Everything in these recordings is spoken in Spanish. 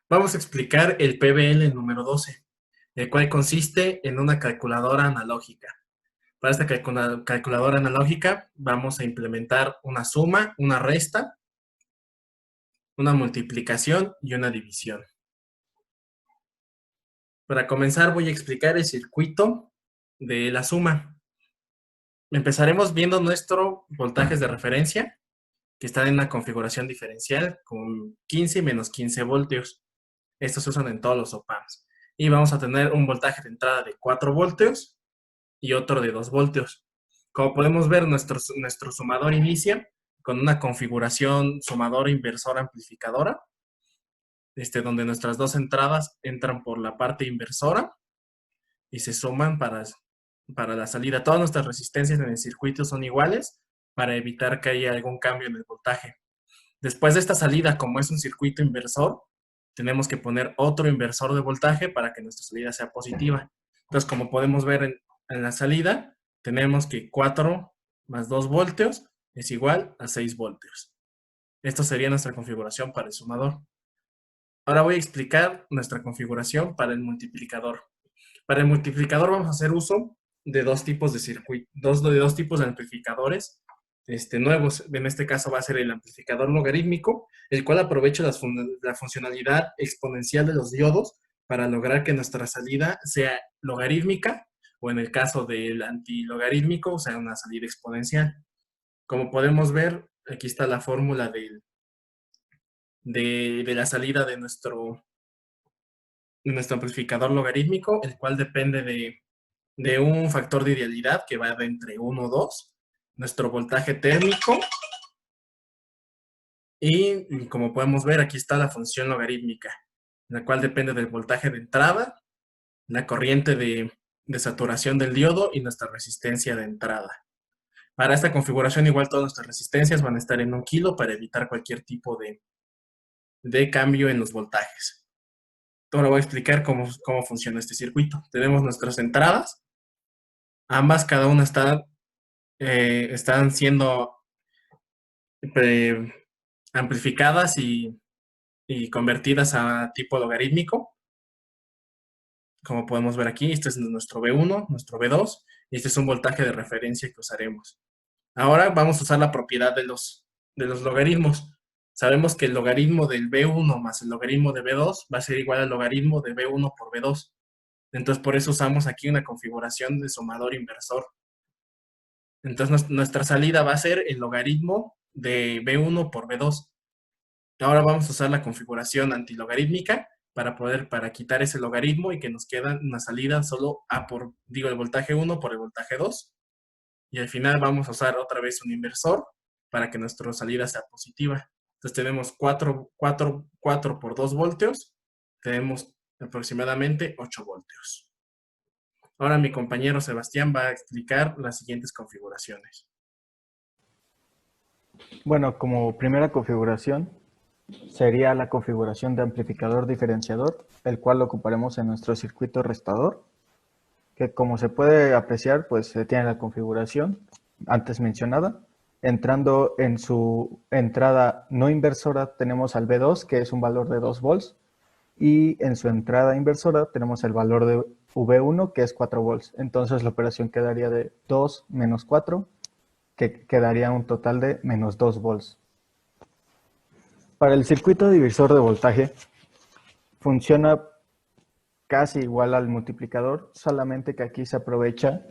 Vamos a explicar el PBL número 12, el cual consiste en una calculadora analógica. Para esta calculadora analógica vamos a implementar una suma, una resta, una multiplicación y una división. Para comenzar voy a explicar el circuito de la suma. Empezaremos viendo nuestros voltajes de referencia, que están en una configuración diferencial con 15 y menos 15 voltios. Estos se usan en todos los op-amps. Y vamos a tener un voltaje de entrada de 4 voltios y otro de 2 voltios. Como podemos ver, nuestro sumador inicia con una configuración sumadora, inversora, amplificadora, donde nuestras dos entradas entran por la parte inversora y se suman para la salida. Todas nuestras resistencias en el circuito son iguales para evitar que haya algún cambio en el voltaje. Después de esta salida, como es un circuito inversor, tenemos que poner otro inversor de voltaje para que nuestra salida sea positiva. Entonces, como podemos ver en la salida, tenemos que 4 más 2 voltios es igual a 6 voltios. Esto sería nuestra configuración para el sumador. Ahora voy a explicar nuestra configuración para el multiplicador. Para el multiplicador vamos a hacer uso de dos tipos de circuitos, dos tipos de amplificadores nuevos. En este caso va a ser el amplificador logarítmico, el cual aprovecha la funcionalidad exponencial de los diodos para lograr que nuestra salida sea logarítmica o en el caso del antilogarítmico sea una salida exponencial. Como podemos ver, aquí está la fórmula de la salida de nuestro amplificador logarítmico, el cual depende de un factor de idealidad que va de entre 1 o 2, nuestro voltaje térmico, y como podemos ver, aquí está la función logarítmica, la cual depende del voltaje de entrada, la corriente de saturación del diodo y nuestra resistencia de entrada. Para esta configuración, igual todas nuestras resistencias van a estar en 1 kilo para evitar cualquier tipo de cambio en los voltajes. Ahora voy a explicar cómo funciona este circuito. Tenemos nuestras entradas, ambas, cada una están siendo amplificadas y convertidas a tipo logarítmico. Como podemos ver aquí, este es nuestro B1, nuestro B2, y este es un voltaje de referencia que usaremos. Ahora vamos a usar la propiedad de los logaritmos. Sabemos que el logaritmo del B1 más el logaritmo de B2 va a ser igual al logaritmo de B1 por B2. Entonces, por eso usamos aquí una configuración de sumador inversor. Entonces, nuestra salida va a ser el logaritmo de B1 por B2. Ahora vamos a usar la configuración antilogarítmica para quitar ese logaritmo y que nos queda una salida solo el voltaje 1 por el voltaje 2. Y al final vamos a usar otra vez un inversor para que nuestra salida sea positiva. Entonces tenemos 4 por 2 voltios, tenemos aproximadamente 8 voltios. Ahora mi compañero Sebastián va a explicar las siguientes configuraciones. Bueno, como primera configuración sería la configuración de amplificador diferenciador, el cual ocuparemos en nuestro circuito restador, que como se puede apreciar, pues se tiene la configuración antes mencionada. Entrando en su entrada no inversora tenemos al B2, que es un valor de 2 volts, y en su entrada inversora tenemos el valor de V1, que es 4 volts. Entonces la operación quedaría de 2 menos 4, que quedaría un total de menos 2 volts. Para el circuito divisor de voltaje funciona casi igual al multiplicador, solamente que aquí se aprovecha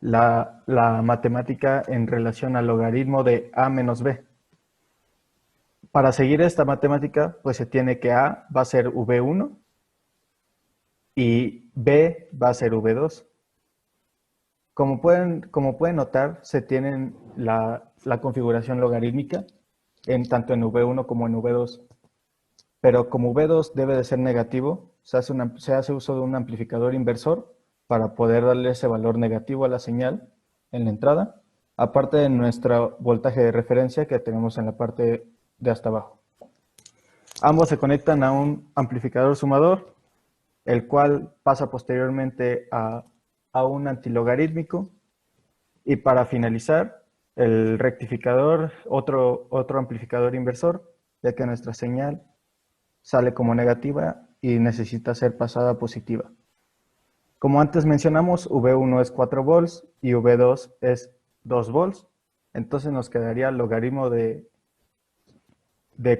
la matemática en relación al logaritmo de A menos B. Para seguir esta matemática, pues se tiene que A va a ser V1 y B va a ser V2. Como pueden notar, se tienen la configuración logarítmica tanto en V1 como en V2. Pero como V2 debe de ser negativo, se hace uso de un amplificador inversor para poder darle ese valor negativo a la señal en la entrada, aparte de nuestro voltaje de referencia que tenemos en la parte de hasta abajo. Ambos se conectan a un amplificador sumador, el cual pasa posteriormente a un antilogarítmico, y para finalizar, el rectificador, otro amplificador inversor, ya que nuestra señal sale como negativa y necesita ser pasada a positiva. Como antes mencionamos, V1 es 4 volts y V2 es 2 volts. Entonces nos quedaría logaritmo de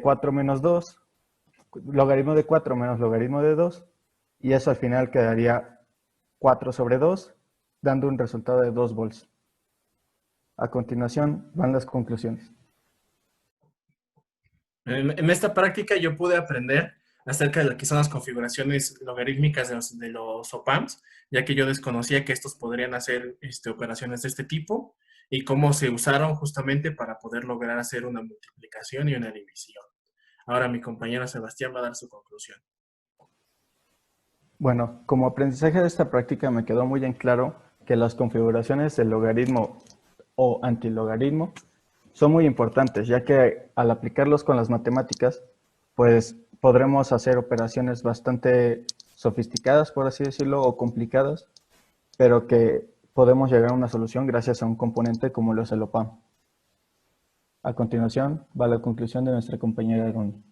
4 menos 2, logaritmo de 4 menos logaritmo de 2, y eso al final quedaría 4 sobre 2, dando un resultado de 2 volts. A continuación van las conclusiones. En esta práctica yo pude aprender acerca de lo que son las configuraciones logarítmicas de los OPAMs, ya que yo desconocía que estos podrían hacer operaciones de este tipo y cómo se usaron justamente para poder lograr hacer una multiplicación y una división. Ahora mi compañero Sebastián va a dar su conclusión. Bueno, como aprendizaje de esta práctica me quedó muy en claro que las configuraciones del logaritmo o antilogaritmo son muy importantes, ya que al aplicarlos con las matemáticas, pues podremos hacer operaciones bastante sofisticadas, por así decirlo, o complicadas, pero que podemos llegar a una solución gracias a un componente como lo es el OPAM. A continuación va la conclusión de nuestra compañera Ron.